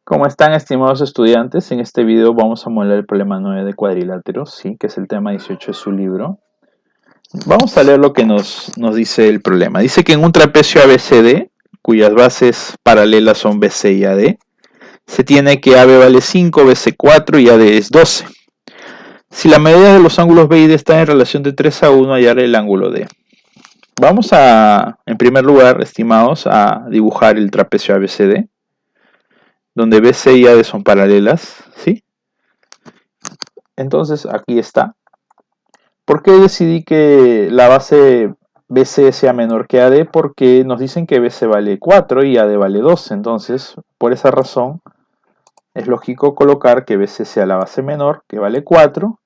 ¿Cómo están, estimados estudiantes? En este video vamos a modelar el problema 9 de cuadriláteros, ¿sí? Que es el tema 18 de su libro. Vamos a leer lo que nos dice el problema. Dice que en un trapecio ABCD, cuyas bases paralelas son BC y AD, se tiene que AB vale 5, BC 4 y AD es 12. Si la medida de los ángulos B y D está en relación de 3 a 1, hallar el ángulo D. Vamos a, en primer lugar, estimados, a dibujar el trapecio ABCD, donde BC y AD son paralelas, ¿sí? Entonces aquí está. ¿Por qué decidí que la base BC sea menor que AD? Porque nos dicen que BC vale 4 y AD vale 12. Entonces, por esa razón, es lógico colocar que BC sea la base menor, que vale 4,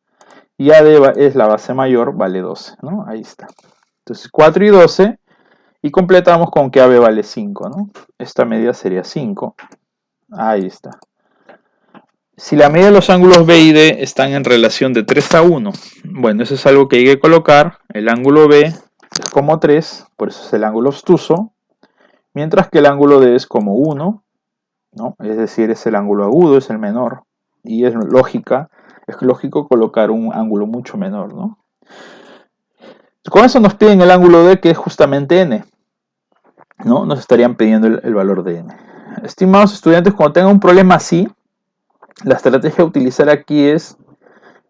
y AD es la base mayor, vale 12, ¿no? Ahí está. Entonces, 4 y 12, y completamos con que AB vale 5, ¿no? Esta medida sería 5. Ahí está. Si la medida de los ángulos B y D están en relación de 3 a 1, bueno, eso es algo que hay que colocar. El ángulo B es como 3, por eso es el ángulo obtuso, mientras que el ángulo D es como 1, ¿no? Es decir, es el ángulo agudo, es el menor, y es lógico colocar un ángulo mucho menor, ¿no? Con eso nos piden el ángulo D, que es justamente n, ¿no? Nos estarían pidiendo el valor de n. Estimados estudiantes, cuando tengan un problema así, la estrategia a utilizar aquí es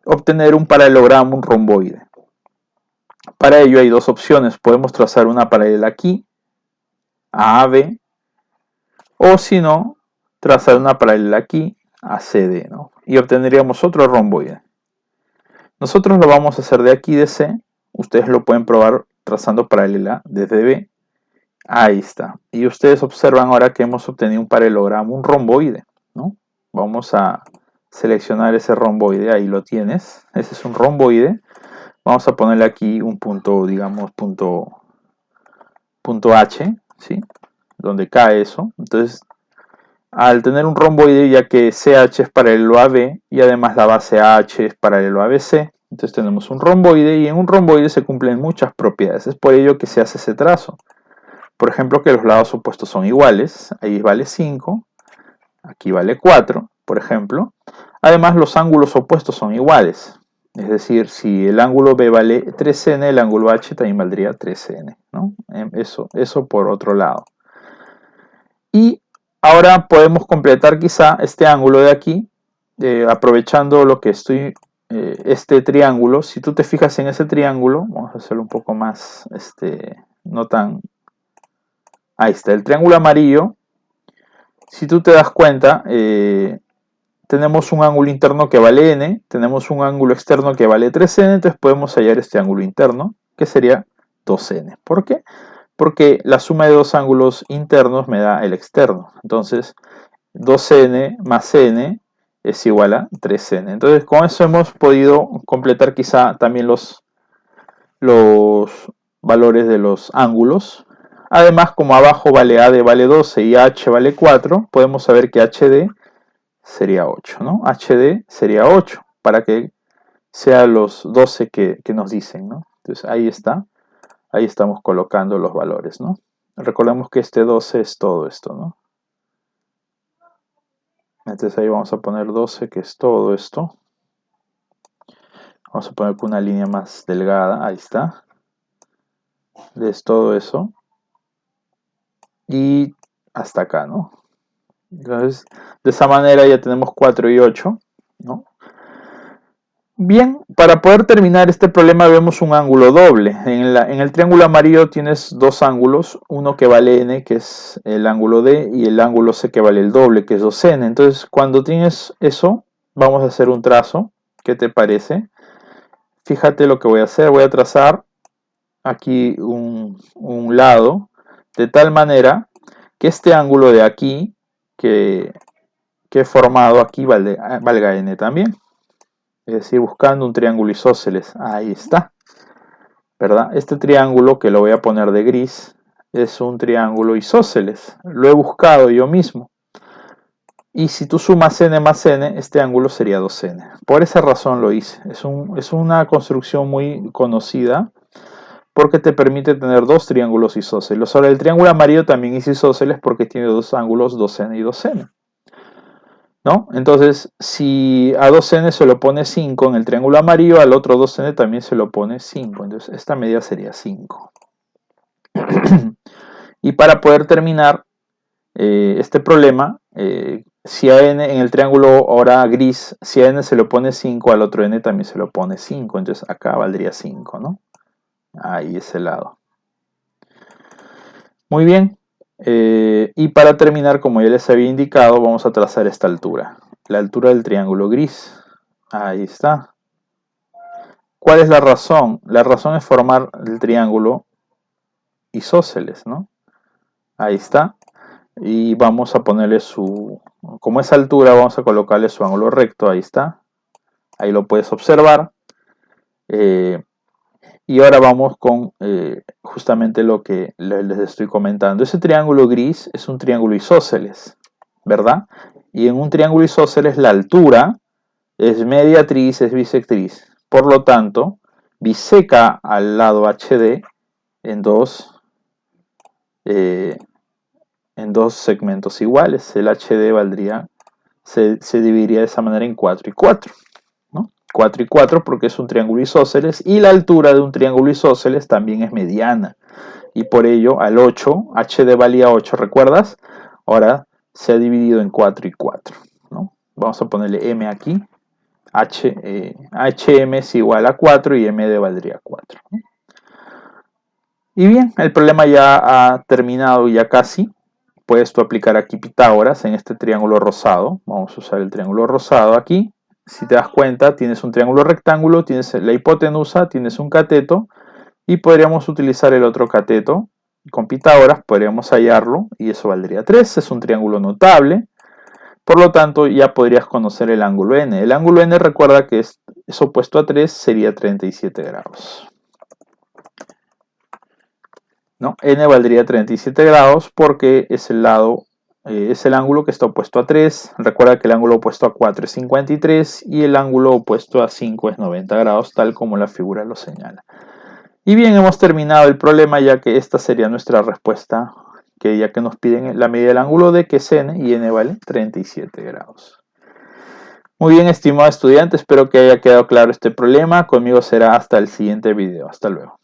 obtener un paralelogramo, un romboide. Para ello hay dos opciones. Podemos trazar una paralela aquí, a AB, o si no, trazar una paralela aquí, a CD, ¿no? Y obtendríamos otro romboide. Nosotros lo vamos a hacer de aquí de C. Ustedes lo pueden probar trazando paralela desde B. Ahí está. Y ustedes observan ahora que hemos obtenido un paralelogramo, un romboide, ¿no? Vamos a seleccionar ese romboide. Ahí lo tienes. Ese es un romboide. Vamos a ponerle aquí un punto, digamos, punto H, ¿sí? Donde cae eso. Entonces, al tener un romboide, ya que CH es paralelo a B y además la base AH es paralelo a BC, entonces tenemos un romboide, y en un romboide se cumplen muchas propiedades. Es por ello que se hace ese trazo. Por ejemplo, que los lados opuestos son iguales. Ahí vale 5, aquí vale 4, por ejemplo. Además, los ángulos opuestos son iguales. Es decir, si el ángulo B vale 3n, el ángulo H también valdría 3n, ¿no? Eso por otro lado. Y ahora podemos completar quizá este ángulo de aquí, aprovechando lo que este triángulo. Si tú te fijas en ese triángulo, vamos a hacerlo un poco más, no tan... Ahí está, el triángulo amarillo. Si tú te das cuenta, tenemos un ángulo interno que vale n, tenemos un ángulo externo que vale 3n, entonces podemos hallar este ángulo interno, que sería 2n. ¿Por qué? Porque la suma de dos ángulos internos me da el externo. Entonces, 2n más n es igual a 3n. Entonces, con eso hemos podido completar quizá también los valores de los ángulos. Además, como abajo vale AD vale 12 y AH vale 4, podemos saber que HD sería 8, ¿no? HD sería 8, para que sea los 12 que nos dicen, ¿no? Entonces ahí está, ahí estamos colocando los valores, ¿no? Recordemos que este 12 es todo esto, ¿no? Entonces ahí vamos a poner 12, que es todo esto. Vamos a poner una línea más delgada, ahí está. Es todo eso. Y hasta acá, ¿no? Entonces, de esa manera ya tenemos 4 y 8, ¿no? Bien, para poder terminar este problema vemos un ángulo doble. En el triángulo amarillo tienes dos ángulos, uno que vale n, que es el ángulo D, y el ángulo C, que vale el doble, que es 2n. Entonces, cuando tienes eso, vamos a hacer un trazo. ¿Qué te parece? Fíjate lo que voy a hacer. Voy a trazar aquí un lado, de tal manera que este ángulo de aquí, que he formado aquí, valga n también. Es decir, buscando un triángulo isósceles. Ahí está, ¿verdad? Este triángulo, que lo voy a poner de gris, es un triángulo isósceles. Lo he buscado yo mismo. Y si tú sumas n más n, este ángulo sería 2n. Por esa razón lo hice. Es una construcción muy conocida, porque te permite tener dos triángulos isósceles. Ahora, el triángulo amarillo también es isósceles porque tiene dos ángulos, 2n y 2n. ¿no? Entonces, si a 2n se lo pone 5 en el triángulo amarillo, al otro 2n también se lo pone 5. Entonces, esta medida sería 5. Y para poder terminar este problema, si a n en el triángulo ahora gris, si a n se lo pone 5, al otro n también se lo pone 5. Entonces, acá valdría 5, ¿no? Ahí ese lado. Muy bien. Y para terminar, como ya les había indicado, vamos a trazar esta altura. La altura del triángulo gris. Ahí está. ¿Cuál es la razón? La razón es formar el triángulo isósceles, ¿no? Ahí está. Y vamos a ponerle como es altura, vamos a colocarle su ángulo recto. Ahí está. Ahí lo puedes observar. Y ahora vamos con justamente lo que les estoy comentando. Ese triángulo gris es un triángulo isósceles, ¿verdad? Y en un triángulo isósceles la altura es mediatriz, es bisectriz. Por lo tanto, biseca al lado HD en dos segmentos iguales. El HD se dividiría de esa manera en 4 y 4. 4 y 4 porque es un triángulo isósceles y la altura de un triángulo isósceles también es mediana y por ello al 8, HD valía 8, ¿recuerdas? Ahora se ha dividido en 4 y 4, ¿no? Vamos a ponerle M aquí, HM es igual a 4 y MD valdría 4, ¿no? Y bien, el problema ya ha terminado ya casi. Puedes tú aplicar aquí Pitágoras en este triángulo rosado. Vamos a usar el triángulo rosado aquí. Si te das cuenta, tienes un triángulo rectángulo, tienes la hipotenusa, tienes un cateto y podríamos utilizar el otro cateto. Con Pitágoras podríamos hallarlo y eso valdría 3. Es un triángulo notable. Por lo tanto, ya podrías conocer el ángulo n. El ángulo n, recuerda que es opuesto a 3, sería 37 grados. ¿No? N valdría 37 grados porque es el ángulo que está opuesto a 3. Recuerda que el ángulo opuesto a 4 es 53 y el ángulo opuesto a 5 es 90 grados, tal como la figura lo señala. Y bien, hemos terminado el problema, ya que esta sería nuestra respuesta, ya que nos piden la medida del ángulo D, que es n, y n vale 37 grados. Muy bien, estimado estudiante, espero que haya quedado claro este problema. Conmigo será hasta el siguiente video. Hasta luego.